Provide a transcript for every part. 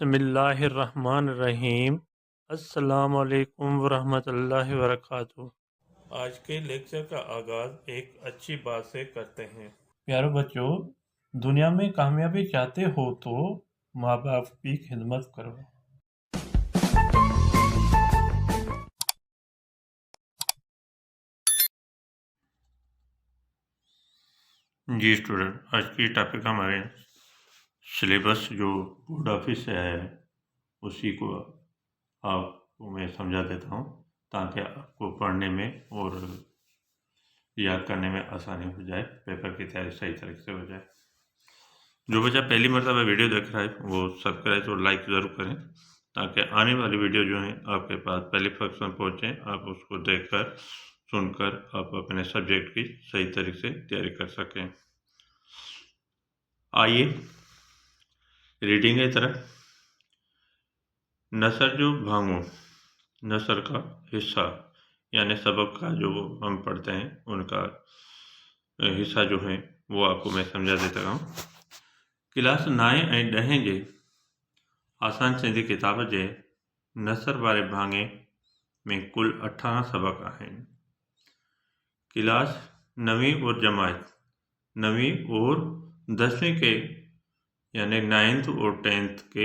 बिस्मिल्लाहिर्रहमानिर्रहीम। अस्सलामुअलैकुम वरहमतुल्लाहि वबरकातुहू। आज के लेक्चर का आगाज़ एक अच्छी बात से करते हैं। प्यारे बच्चों, दुनिया में कामयाबी चाहते हो तो माँ बाप की खिदमत करो। जी स्टूडेंट, आज की टॉपिक हमारे सिलेबस जो बोर्ड ऑफिस से आया है उसी को आपको मैं समझा देता हूँ ताकि आपको पढ़ने में और याद करने में आसानी हो जाए, पेपर की तैयारी सही तरीके से हो जाए। जो बच्चा पहली मरतबा वीडियो देख रहा है वो सब्सक्राइब और लाइक ज़रूर करें ताकि आने वाली वीडियो जो है आपके पास पहले फर्स्ट में पहुँचे, आप उसको देखकर सुनकर आप अपने सब्जेक्ट की सही तरीके से तैयारी कर सकें। आइए रीडिंग की तरफ। नसर जो भांगो, नसर का हिस्सा यानी सबक का जो हम पढ़ते हैं उनका हिस्सा जो है वो आपको मैं समझा देता हूँ। क्लास 9 ऐं 10 जे आसान सिंधी किताब जे नसर वारे भाङे में कुल 18 सबक आहिनि। क्लास 9वीं और जमात 9वीं और 10वीं के यानी 9th और 10th के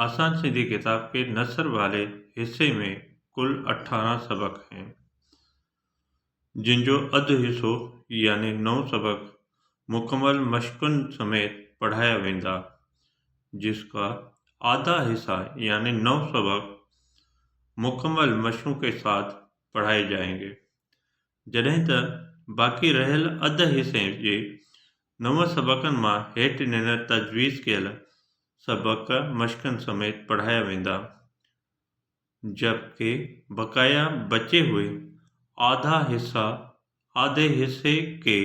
आसान सिंधी किताब के नसर वाले हिस्से में कुल 18 सबक हैं, जिन जो अधु हिस्सो यानी 9 सबक मुकम्मल मशक़ुनि समेत पढ़ाया वेंदा, जिसका आधा हिस्सा यानी 9 सबक मुकम्मल मशक़ों के साथ पढ़ाए जाएंगे, जॾहिं त बाक़ी रहियल अध हिस्से जे 9 सबक़नि मां हेठि ॾिनल तजवीज़ कयल सबक मशक़नि समेत पढ़ाया वेंदा, जबकि बकाया बचे हुए आधे हिस्से के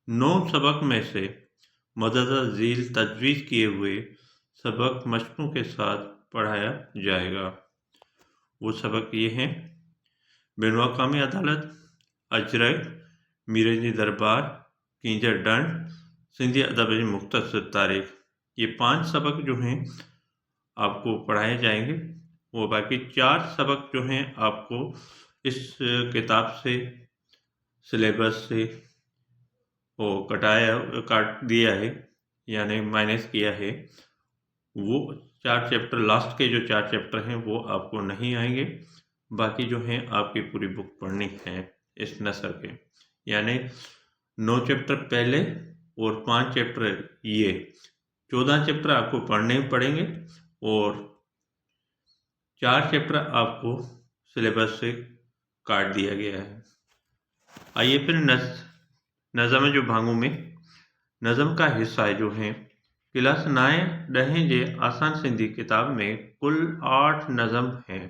9 सबक में से मदद झील तजवीज़ किए हुए सबक मशक़ों के साथ पढ़ाया जाएगा। वो सबक ये हैं: बिनवाकामी अदालत, अजरक, मीरे जी दरबार, कींजर डंड, सिंधी अदब की मुख्तसर तारीख़। ये 5 सबक जो हैं आपको पढ़ाए जाएंगे। वो बाकी 4 सबक जो हैं आपको इस किताब से सिलेबस से वो काट दिया है यानी माइनस किया है। वो 4 चैप्टर, लास्ट के जो 4 चैप्टर हैं वो आपको नहीं आएंगे। बाकी जो हैं आपकी पूरी बुक पढ़नी है इस नसर के, यानी 9 चैप्टर पहले और 5 चैप्टर ये 14 चैप्टर आपको पढ़ने पड़ेंगे और 4 चैप्टर आपको सिलेबस से काट दिया गया है। आइए फिर नज़म जो भाङों में नज़म का हिस्सा जो है क्लास 9 10 जे आसान सिंधी किताब में कुल 8 नज़म हैं,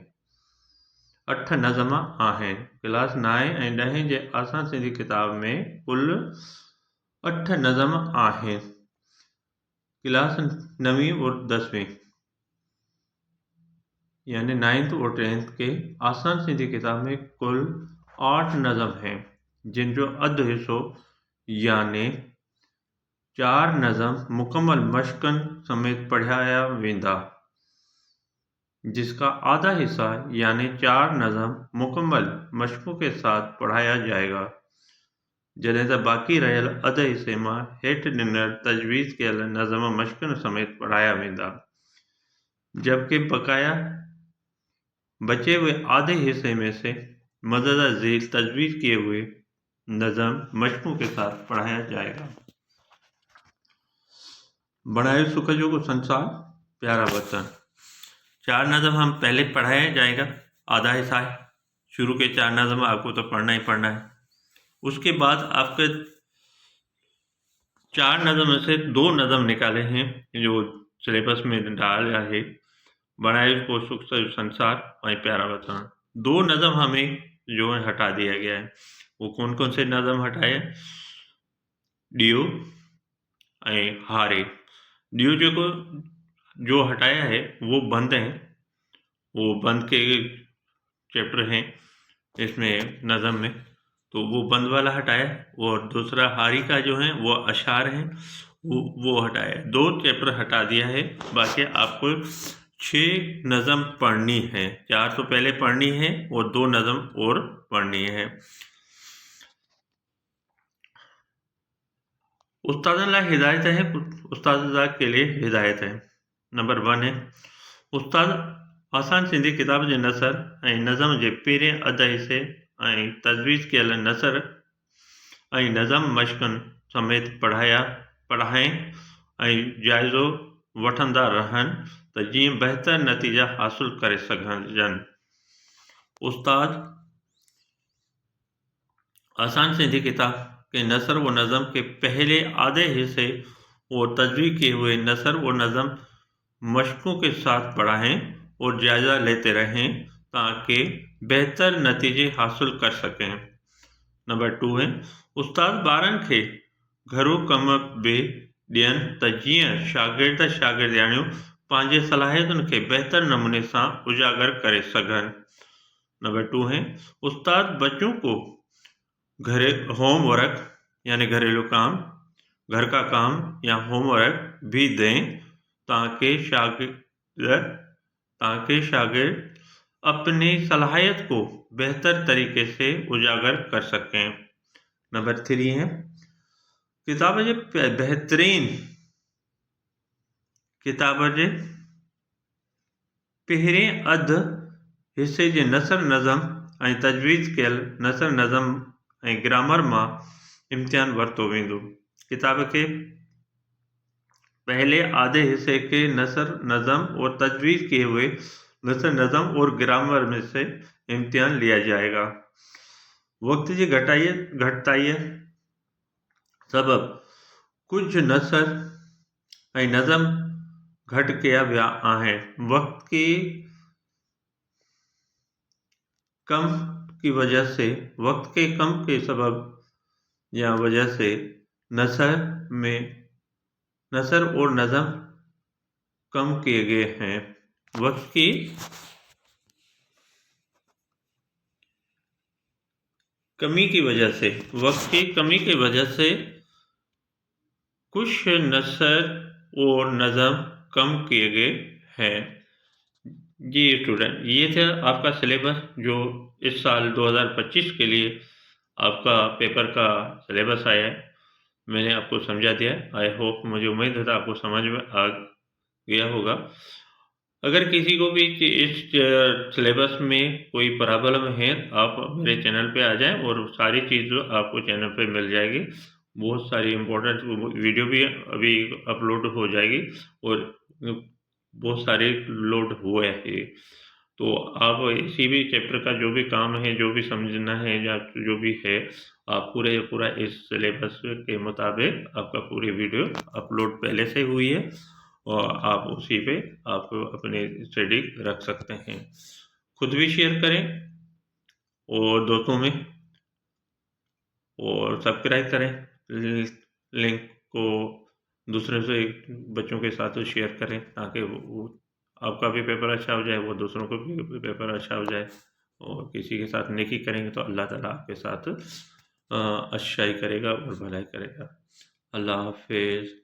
8 नज़म आहिनि। क्लास 9 ऐं 10 जे आसान सिंधी किताब में कुल 8 नज़म आहिनि। क्लास 9वीं और 10वीं यानी 9th और 10th के आसान सिंधी किताब में कुल 8 नज़म हैं, जिन जो अधु हिस्सो यानी 4 नज़म मुकम्मल मशक़नि समेत पढ़ाया वेंदा, जिसका आधा हिस्सा यानी 4 नज़म मुकम्मल मशक़ों के साथ पढ़ाया जाएगा, जॾहिं त बाक़ी रहियल अध हिस्से मां हेठि ॾिनल तजवीज़ कयल नज़म मशक़नि समेत पढ़ाया वेंदा, जबकि बकाया बचे हुए आधे हिस्से में से मदद झील तजवीज़ किए हुए नज़म मशक़ों के साथ पढ़ाया जाएगा। बनाए सुख जो को संसार, प्यारा वतन। 4 नज़म हम पहले पढ़ाया जाएगा, आधा हिस्सा है। शुरू के 4 नज़म आपको तो पढ़ना ही पढ़ना है। उसके बाद आपके 4 नज़म में से 2 नज़म निकाले हैं जो सिलेबस में डाला है, बनाए को सुख संसार और प्यारा वतन। 2 नज़म हमें जो है हटा दिया गया है। वो कौन कौन से नज़म हटाए? डियो ऐं हारे। डियो जो हटाया है वो बंद हैं, वो बंद के चैप्टर हैं इसमें नज़म में, तो वो बंद वाला हटाया। और दूसरा हारी का जो है वो अशार हैं, वो हटाया। 2 चैप्टर हटा दिया है, बाकी आपको 6 नज़म पढ़नी है, 4 तो पहले पढ़नी है और 2 नज़म और पढ़नी है। उस्तादन लाइ हिदायत है, उस्ताद के लिए हिदायत है। नंबर 1 है उस्ताद आसान सिंधी किताब जे नसर ऐं नज़म जे पहिरें अध हिस्से ऐं तजवीज़ कयल नसर ऐं नज़म मश्क़नि समेत पढ़ाइनि ऐं जाइज़ो वठंदा रहनि त जीअं बहितर नतीजा हासिल करे सघजनि। उस्ताद आसान सिंधी किताब के नसर व नज़म के पहले आधे हिस्से और तजवीज़ किए हुए नसर व नज़म मशकों के साथ पढ़ाएं और जायज़ा लेते रहें ताकि बेहतर नतीजे हासिल कर सकें। नंबर 2 है उस्ताद ॿारनि खे घरू कम बि ॾियनि त जीअं शागिर्दियाणियूं पंहिंजे सलाहियतुनि खे बेहतर नमूने सां उजागर करे सघनि। नंबर 2 है उस्ताद बच्चों को होमवर्क यानी घरेलू काम, घर का काम या होमवर्क भी दें ताकि शागिर्द अपनी सलाहियत को बेहतर तरीके से उजागर कर सकें। नंबर 3 है किताब जे बेहतरीन किताब जे पहिरें अध हिस्से जे नसर नज़म ऐं तजवीज़ कयल नसर नज़म ऐं ग्रामर मां इम्तिहान वरितो वेंदो। किताब के पहले आधे हिस्से के नसर नज़म और तजवीज़ किए हुए नसर नज़म और ग्रामर में से इम्तिहान लिया जाएगा। वक्त जी घटताई सबब कुछ नसर ऐं नज़म घट किया विया आहिनि। वक्त की कम के सबब या वजह से नसर और नज़म कम किए गए हैं। वक्त की कमी की वजह से कुछ नसर और नज़म कम किए गए हैं। जी स्टूडेंट, ये था आपका सिलेबस जो इस साल 2025 के लिए आपका पेपर का सिलेबस आया है। मैंने आपको समझा दिया। आई होप, मुझे उम्मीद है आपको समझ में आ गया होगा। अगर किसी को भी इस सिलेबस में कोई प्रॉब्लम है, आप मेरे चैनल पे आ जाएं और सारी चीज़ आपको चैनल पे मिल जाएगी। बहुत सारी इम्पोर्टेंट वीडियो भी अभी अपलोड हो जाएगी और बहुत सारे लोड हुए हैं। तो आप इसी भी चैप्टर का जो भी काम है, जो भी समझना है या जो भी है, आप पूरा इस सिलेबस के मुताबिक आपका पूरी वीडियो अपलोड पहले से हुई है और आप उसी पे आप अपने स्टडी रख सकते हैं। खुद भी शेयर करें और दोस्तों में, और सब्सक्राइब करें। लिंक को दूसरे से बच्चों के साथ शेयर करें ताकि वो आपका भी पेपर अच्छा हो जाए, वो दूसरों को भी पेपर अच्छा हो जाए। और किसी के साथ नेकी करेंगे तो अल्लाह ताला आपके साथ अच्छाई करेगा और भलाई करेगा। अल्लाह हाफिज़।